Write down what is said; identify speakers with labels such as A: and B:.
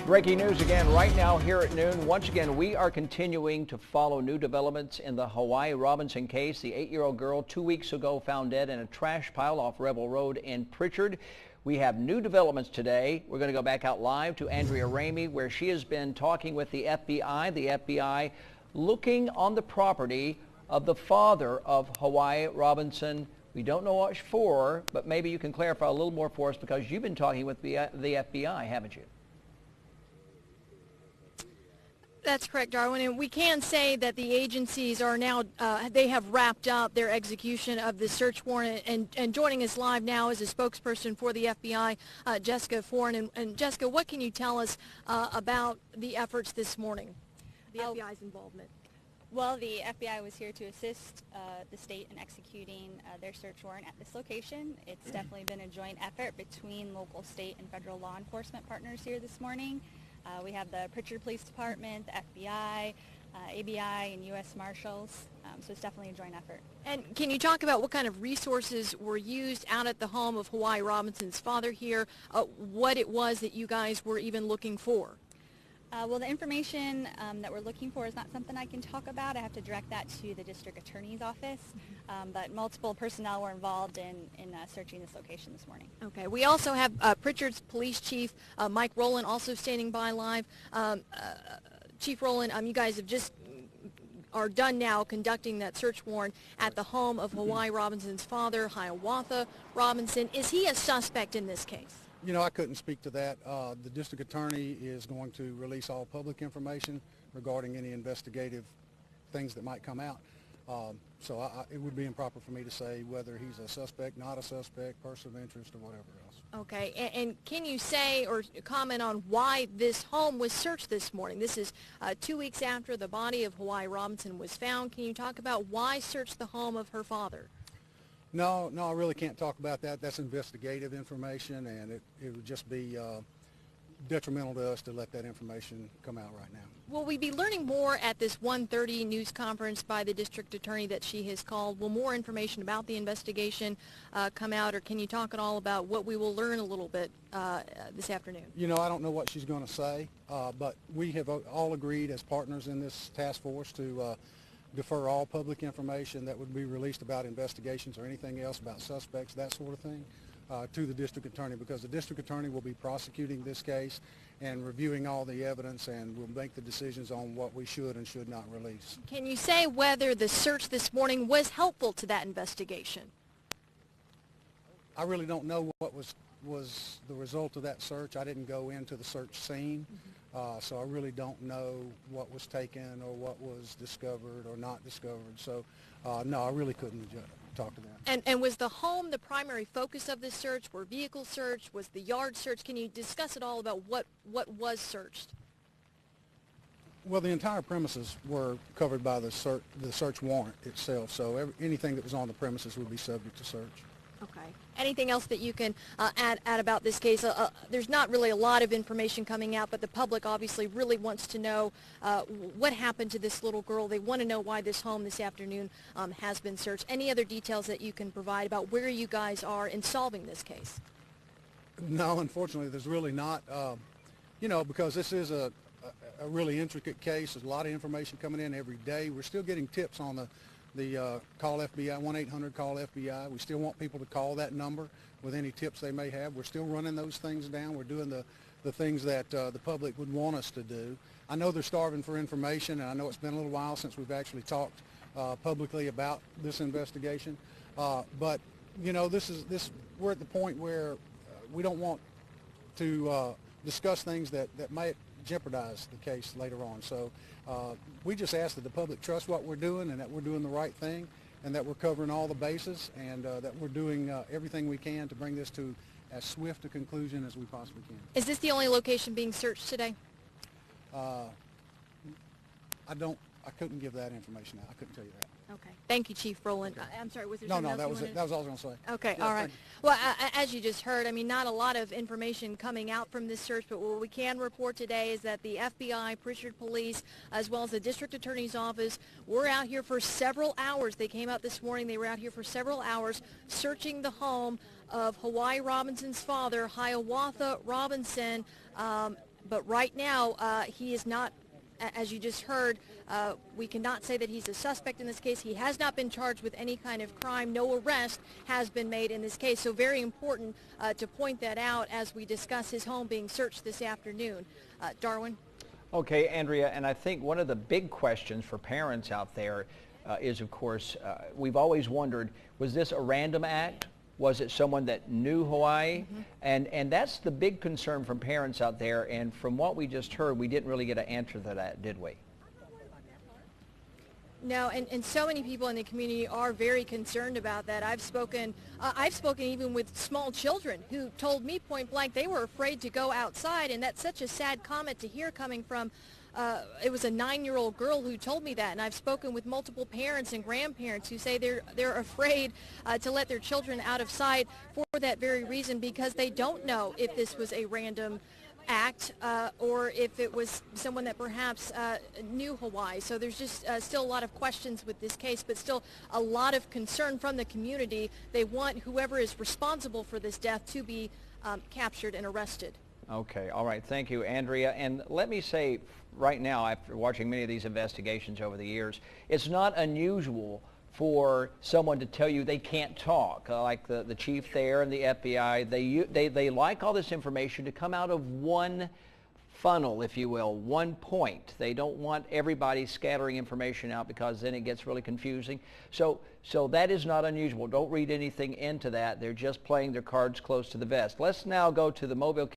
A: Breaking news again right now here at noon. Once again, we are continuing to follow new developments in the Hiawayi Robinson case. The 8-year-old girl 2 weeks ago found dead in a trash pile off Rebel Road in Prichard. We have new developments today. We're going to go back out live to Andrea Ramey, where she has been talking with the FBI. The FBI looking on the property of the father of Hiawayi Robinson. We don't know what for, but maybe you can clarify a little more for us because you've been talking with the FBI, haven't you?
B: That's correct, Darwin, and we can say that the agencies are now, they have wrapped up their execution of the search warrant, and joining us live now is a spokesperson for the FBI, Jessica Foran. And Jessica, what can you tell us about the efforts this morning, the FBI's involvement?
C: Well, the FBI was here to assist the state in executing their search warrant at this location. It's definitely been a joint effort between local, state, and federal law enforcement partners here this morning. We have the Prichard Police Department, the FBI, ABI, and U.S. Marshals, so it's definitely a joint effort.
B: And can you talk about what kind of resources were used out at the home of Hiawayi Robinson's father here, what it was that you guys were even looking for?
C: Well, the information that we're looking for is not something I can talk about. I have to direct that to the district attorney's office, but multiple personnel were involved in searching this location this morning.
B: Okay. We also have Prichard's Police Chief Mike Rowland also standing by live. Chief Rowland, you guys have just are done now conducting that search warrant at the home of Hiawayi Robinson's father, Hiawatha Robinson. Is he a suspect in this case?
D: You know, I couldn't speak to that. The district attorney is going to release all public information regarding any investigative things that might come out. So it would be improper for me to say whether he's a suspect, not a suspect, person of interest, or whatever else.
B: Okay, and can you say or comment on why this home was searched this morning? This is 2 weeks after the body of Hiawayi Robinson was found. Can you talk about why search the home of her father?
D: No, I really can't talk about that. That's investigative information, and it would just be detrimental to us to let that information come out right now.
B: Will we be learning more at this 1:30 news conference by the district attorney that she has called? Will more information about the investigation come out, or can you talk at all about what we will learn a little bit this afternoon?
D: You know, I don't know what she's going to say, but we have all agreed as partners in this task force to defer all public information that would be released about investigations or anything else about suspects, that sort of thing, to the district attorney, because the district attorney will be prosecuting this case and reviewing all the evidence, and will make the decisions on what we should and should not release.
B: Can you say whether the search this morning was helpful to that investigation?
D: I really don't know what was the result of that search. I didn't go into the search scene. So I really don't know what was taken or what was discovered or not discovered. So, no, I really couldn't talk to that.
B: And was the home the primary focus of this search? Were vehicles searched? Was the yard searched? Can you discuss it all about what was searched?
D: Well, the entire premises were covered by the search warrant itself. So anything that was on the premises would be subject to search.
B: Okay. Anything else that you can add about this case? There's not really a lot of information coming out, but the public obviously really wants to know what happened to this little girl. They want to know why this home this afternoon has been searched. Any other details that you can provide about where you guys are in solving this case?
D: No, unfortunately, there's really not. You know, because this is a really intricate case. There's a lot of information coming in every day. We're still getting tips on the call FBI, 1-800-CALL FBI. We still want people to call that number with any tips they may have. We're still running those things down. We're doing the things that the public would want us to do. I know they're starving for information, and I know it's been a little while since we've actually talked publicly about this investigation. But, you know, we're at the point where we don't want to discuss things that might jeopardize the case later on. So we just ask that the public trust what we're doing, and that we're doing the right thing, and that we're covering all the bases, and that we're doing everything we can to bring this to as swift a conclusion as we possibly can.
B: Is this the only location being searched today?
D: I couldn't give that information out. I couldn't tell you that.
B: Okay. Thank you, Chief Rowland.
D: Okay.
B: I'm sorry, was there
D: No,
B: something else
D: that
B: you
D: was it.
B: wanted?
D: That was all I was going to say.
B: Okay,
D: Yeah,
B: all right. Well, as you just heard, I mean, not a lot of information coming out from this search, but what we can report today is that the FBI, Prichard Police, as well as the District Attorney's Office were out here for several hours. They came out this morning. They were out here for several hours searching the home of Hiawayi Robinson's father, Hiawatha Robinson. But right now, he is not, as you just heard, we cannot say that he's a suspect in this case. He has not been charged with any kind of crime. No arrest has been made in this case. So very important to point that out as we discuss his home being searched this afternoon. Darwin?
A: Okay, Andrea, and I think one of the big questions for parents out there is, of course, we've always wondered, was this a random act? Was it someone that knew Hawaii? And that's the big concern from parents out there. And from what we just heard, we didn't really get an answer to that, did we?
B: No, and so many people in the community are very concerned about that. I've spoken even with small children who told me point blank they were afraid to go outside, and that's such a sad comment to hear coming from it was a 9-year-old girl who told me that, and I've spoken with multiple parents and grandparents who say they're afraid to let their children out of sight for that very reason, because they don't know if this was a random act or if it was someone that perhaps knew Hawaii. So there's just still a lot of questions with this case, but still a lot of concern from the community. They want whoever is responsible for this death to be captured and arrested.
A: Okay, all right, thank you, Andrea. And let me say right now, after watching many of these investigations over the years, it's not unusual for someone to tell you they can't talk, like the chief there and the FBI. They like all this information to come out of one funnel, if you will, one point. They don't want everybody scattering information out, because then it gets really confusing. So that is not unusual. Don't read anything into that. They're just playing their cards close to the vest. Let's now go to the Mobile